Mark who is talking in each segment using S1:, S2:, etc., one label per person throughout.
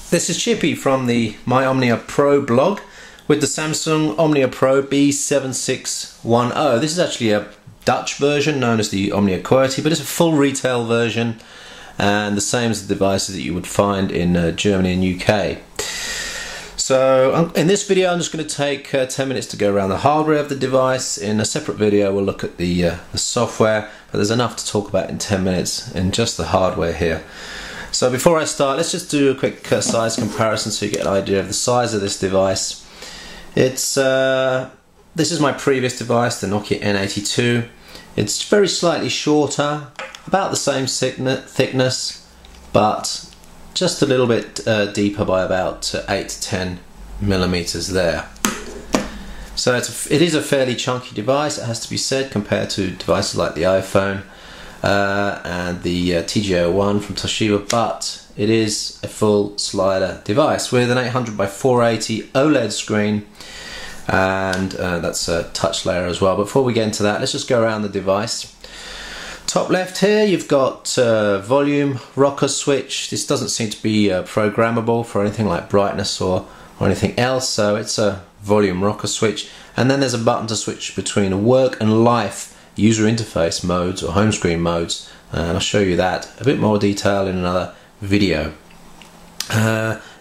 S1: This is Chippy from the My Omnia Pro blog with the Samsung Omnia Pro B7610. This is actually a Dutch version known as the Omnia Quality, but it's a full retail version and the same as the devices that you would find in Germany and UK. So in this video I'm just going to take 10 minutes to go around the hardware of the device. In a separate video we'll look at the software, but there's enough to talk about in 10 minutes in just the hardware here. So before I start, let's just do a quick size comparison so you get an idea of the size of this device. This is my previous device, the Nokia N82. It's very slightly shorter, about the same thickness, but just a little bit deeper by about 8 to 10 millimeters there. So it is a fairly chunky device, it has to be said, compared to devices like the iPhone and the TG01 from Toshiba, but it is a full slider device with an 800 by 480 OLED screen, and that's a touch layer as well. But before we get into that, let's just go around the device. Top left here you've got volume rocker switch. This doesn't seem to be programmable for anything like brightness or anything else, so it's a volume rocker switch. And then there's a button to switch between work and life user interface modes or home screen modes, and I'll show you that a bit more detail in another video.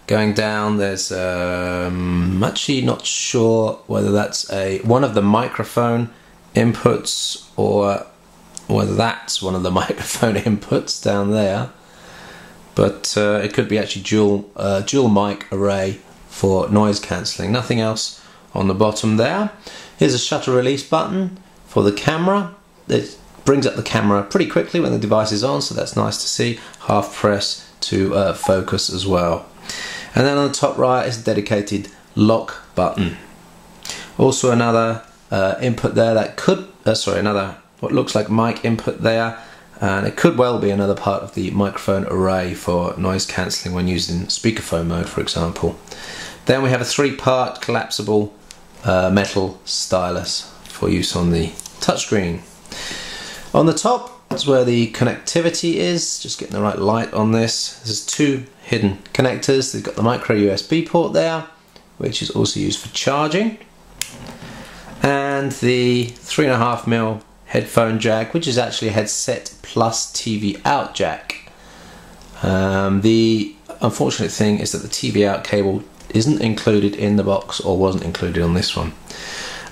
S1: Going down, there's I'm actually not sure whether that's one of the microphone inputs or whether that's one of the microphone inputs down there, but it could be actually dual mic array for noise cancelling. Nothing else on the bottom there. Here's a shutter release button for the camera. It brings up the camera pretty quickly when the device is on, so that's nice to see. Half press to focus as well. And then on the top right is a dedicated lock button. Also another input there that could, another what looks like mic input there, and it could well be another part of the microphone array for noise cancelling when used in speakerphone mode, for example. Then we have a 3-part collapsible metal stylus for use on the touchscreen. On the top is where the connectivity is, just getting the right light on this. There's 2 hidden connectors. They've got the micro USB port there, which is also used for charging, and the 3.5mm headphone jack, which is actually a headset plus TV out jack. The unfortunate thing is that the TV out cable isn't included in the box, or wasn't included on this one.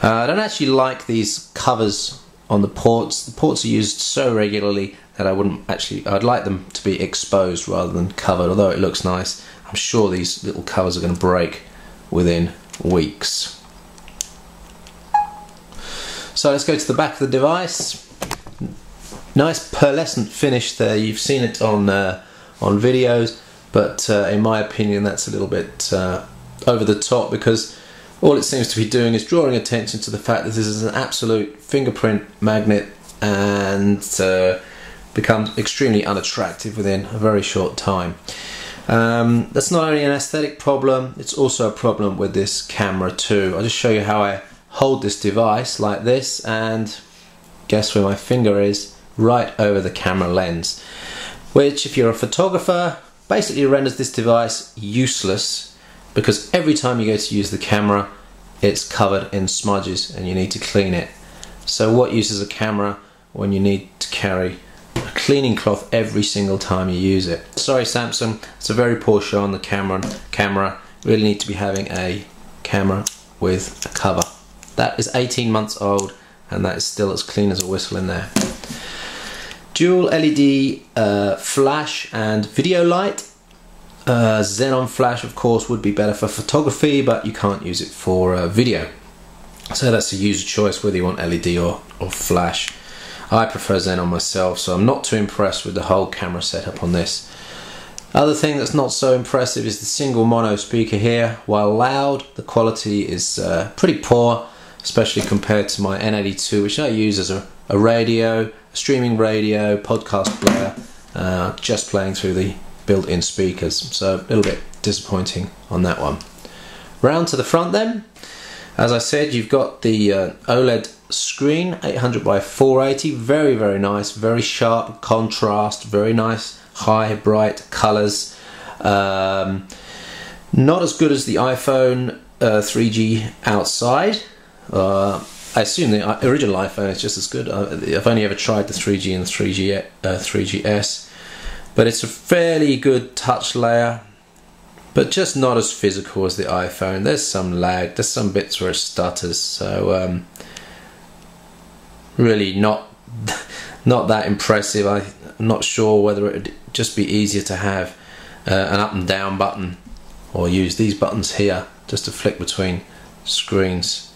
S1: I don't actually like these covers on the ports. The ports are used so regularly that I'd like them to be exposed rather than covered. Although it looks nice, I'm sure these little covers are going to break within weeks. So let's go to the back of the device. Nice pearlescent finish there. You've seen it on videos, but in my opinion that's a little bit over the top, because all it seems to be doing is drawing attention to the fact that this is an absolute fingerprint magnet, and becomes extremely unattractive within a very short time. That's not only an aesthetic problem, it's also a problem with this camera too. I'll just show you how I hold this device like this, and guess where my finger is? Right over the camera lens, which, if you're a photographer, basically renders this device useless, because every time you go to use the camera it's covered in smudges and you need to clean it. So what use is a camera when you need to carry a cleaning cloth every single time you use it? Sorry Samsung, it's a very poor show on the camera. Really need to be having a camera with a cover. That is 18 months old and that is still as clean as a whistle in there. Dual LED flash and video light. Xenon flash of course would be better for photography, but you can't use it for video, so that's a user choice whether you want LED or flash. I prefer Xenon myself, so I'm not too impressed with the whole camera setup on this. Other thing that's not so impressive is the single mono speaker here. While loud, the quality is pretty poor, especially compared to my N82, which I use as a radio, a streaming radio, podcast player, just playing through the built-in speakers, so a little bit disappointing on that one. Round to the front then, as I said, you've got the OLED screen, 800 by 480, very nice, very sharp contrast, very nice high bright colours. Not as good as the iPhone 3G outside. I assume the original iPhone is just as good. I've only ever tried the 3G and the 3GS, but it's a fairly good touch layer, but just not as physical as the iPhone. There's some lag, there's some bits where it stutters, so really not that impressive. I'm not sure whether it would just be easier to have an up and down button, or use these buttons here just to flick between screens.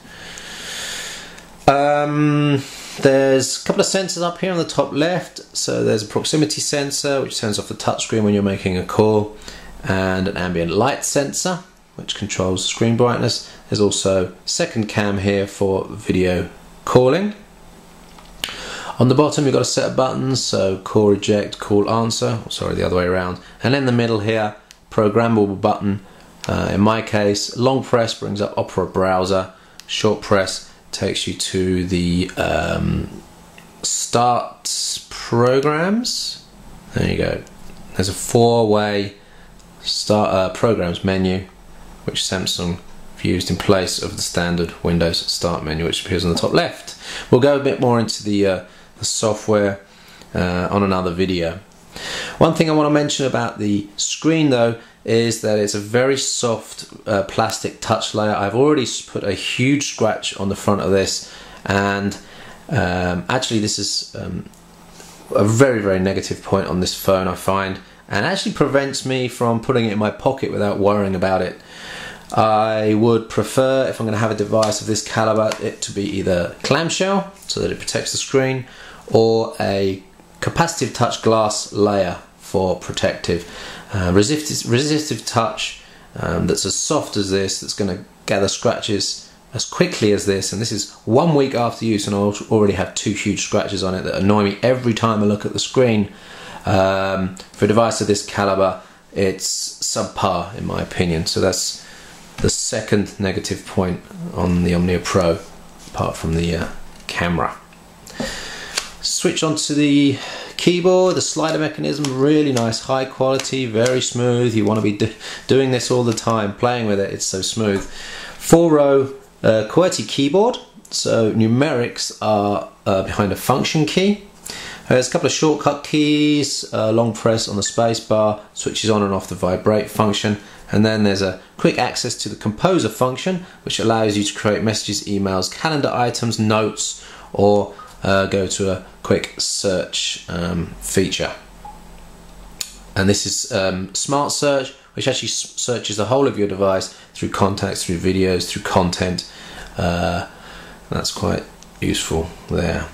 S1: There's a couple of sensors up here on the top left. So there's a proximity sensor which turns off the touchscreen when you're making a call, and an ambient light sensor which controls screen brightness. There's also second cam here for video calling. On the bottom you've got a set of buttons, so call reject, call answer, sorry, the other way around. And in the middle here, programmable button. In my case, long press brings up Opera browser, short press takes you to the start programs. There you go. There's a four-way start programs menu which Samsung used in place of the standard Windows start menu which appears on the top left. We'll go a bit more into the software on another video. One thing I want to mention about the screen though is that it's a very soft plastic touch layer. I've already put a huge scratch on the front of this, and actually this is a very negative point on this phone, I find, and actually prevents me from putting it in my pocket without worrying about it. I would prefer, if I'm going to have a device of this caliber, it to be either clamshell so that it protects the screen, or a capacitive touch glass layer for protective. Resistive touch that's as soft as this, that's going to gather scratches as quickly as this, and this is 1 week after use and I already have 2 huge scratches on it that annoy me every time I look at the screen. For a device of this caliber, it's subpar in my opinion, so that's the second negative point on the Omnia Pro, apart from the camera. Switch onto the keyboard. The slider mechanism, really nice, high quality, very smooth. You want to be doing this all the time, playing with it, it's so smooth. 4-row QWERTY keyboard, so numerics are behind a function key. There's a couple of shortcut keys, long press on the space bar, switches on and off the vibrate function, and then there's a quick access to the composer function which allows you to create messages, emails, calendar items, notes, or go to a quick search feature. And this is Smart Search, which actually searches the whole of your device through contacts, through videos, through content. That's quite useful there.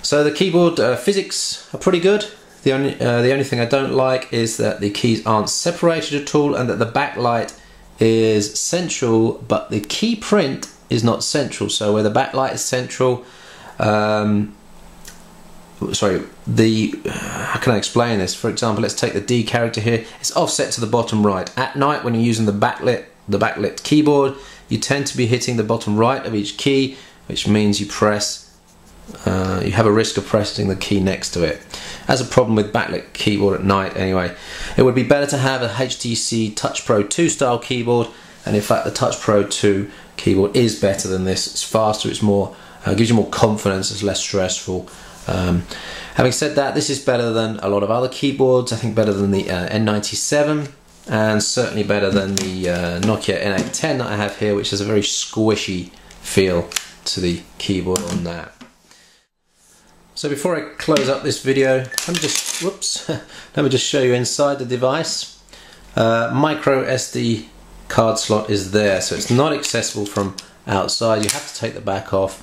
S1: So the keyboard physics are pretty good. The only thing I don't like is that the keys aren't separated at all, and that the backlight is central but the key print is not central. So where the backlight is central, how can I explain this? For example, let's take the D character here. It's offset to the bottom right. At night, when you're using the backlit keyboard, you tend to be hitting the bottom right of each key, which means you have a risk of pressing the key next to it. As a problem with backlit keyboard at night anyway. It would be better to have a HTC Touch Pro 2 style keyboard, and in fact the Touch Pro 2 keyboard is better than this. It's faster, it's more, gives you more confidence, it's less stressful. Having said that, this is better than a lot of other keyboards. I think better than the N97, and certainly better than the Nokia N810 that I have here, which has a very squishy feel to the keyboard on that. So before I close up this video, let me just show you inside the device. Micro SD card slot is there, so it's not accessible from outside. You have to take the back off.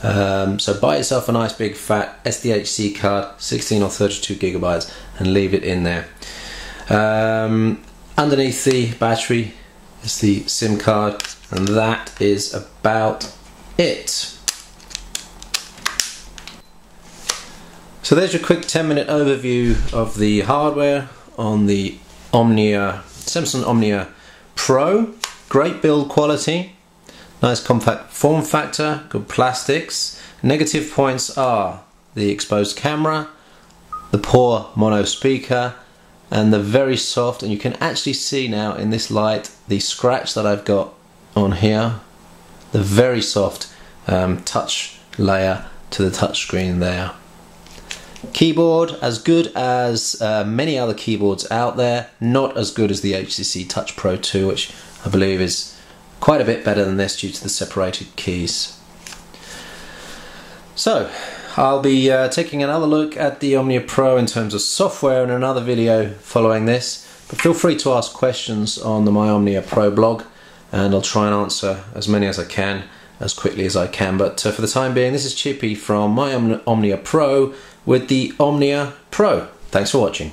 S1: So buy yourself a nice big fat SDHC card, 16 or 32 gigabytes, and leave it in there. Underneath the battery is the SIM card, and that is about it. So there's your quick 10-minute overview of the hardware on the Samsung Omnia Pro. Great build quality, nice compact form factor, good plastics. Negative points are the exposed camera, the poor mono speaker, and they're very soft, and you can actually see now in this light the scratch that I've got on here. The very soft touch layer to the touch screen there. Keyboard as good as many other keyboards out there, not as good as the HTC Touch Pro 2, which I believe is quite a bit better than this due to the separated keys. So I'll be taking another look at the Omnia Pro in terms of software in another video following this, but feel free to ask questions on the My Omnia Pro blog, and I'll try and answer as many as I can as quickly as I can. But for the time being, this is Chippy from My Omnia Pro with the Omnia Pro. Thanks for watching.